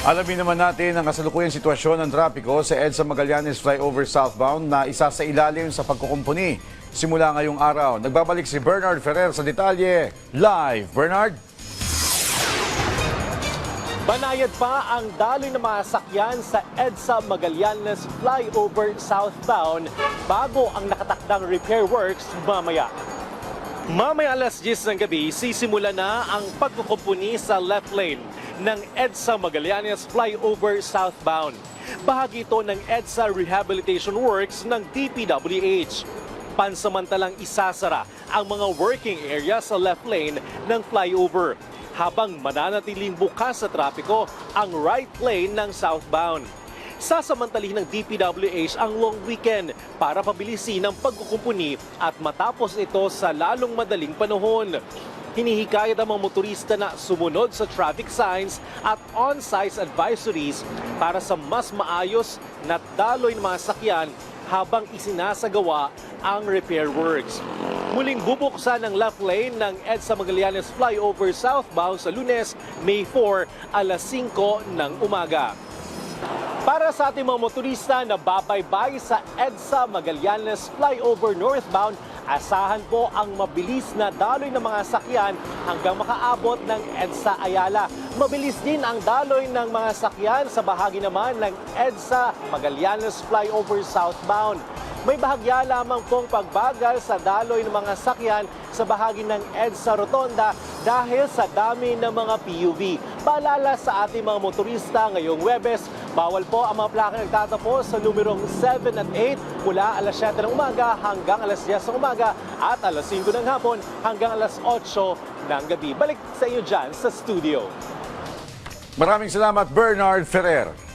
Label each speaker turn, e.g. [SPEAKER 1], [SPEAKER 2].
[SPEAKER 1] Alamin naman natin ang kasalukuyang sitwasyon ng trapiko sa EDSA Magallanes Flyover Southbound na isa sa ilalim sa pagkukumpuni. Simula ngayong araw, nagbabalik si Bernard Ferrer sa detalye. Live, Bernard!
[SPEAKER 2] Banayad pa ang daloy ng mga sakyan sa EDSA Magallanes Flyover Southbound bago ang nakatakdang repair works mamaya. Mamaya alas 10 ng gabi, sisimula na ang pagkukumpuni sa left lane ng EDSA Magallanes Flyover Southbound. Bahagi ito ng EDSA Rehabilitation Works ng DPWH. Pansamantalang isasara ang mga working area sa left lane ng flyover habang mananatiling bukas sa trapiko ang right lane ng southbound. Sasamantalihin ng DPWH ang long weekend para pabilisin ang pagkukumpuni at matapos ito sa lalong madaling panahon. Hinihikayat ang mga motorista na sumunod sa traffic signs at on-site advisories para sa mas maayos na daloy ng mga sakyan habang isinasagawa ang repair works. Muling bubuksan ang left lane ng EDSA Magallanes Flyover Southbound sa Lunes, May 4, alas 5 ng umaga. Para sa ating mga motorista na babaybay sa EDSA Magallanes Flyover Northbound, asahan po ang mabilis na daloy ng mga sakyan hanggang makaabot ng EDSA Ayala. Mabilis din ang daloy ng mga sakyan sa bahagi naman ng EDSA Magallanes Flyover Southbound. May bahagya lamang pong pagbagal sa daloy ng mga sakyan sa bahagi ng EDSA Rotonda dahil sa dami ng mga PUV. Paalala sa ating mga motorista ngayong Huwebes, bawal po ang mga plaka nagtatapos sa numerong 7 at 8 mula alas 7 ng umaga hanggang alas 10 ng umaga at alas 5 ng hapon hanggang alas 8 ng gabi. Balik sa inyo dyan sa studio.
[SPEAKER 1] Maraming salamat, Bernard Ferrer.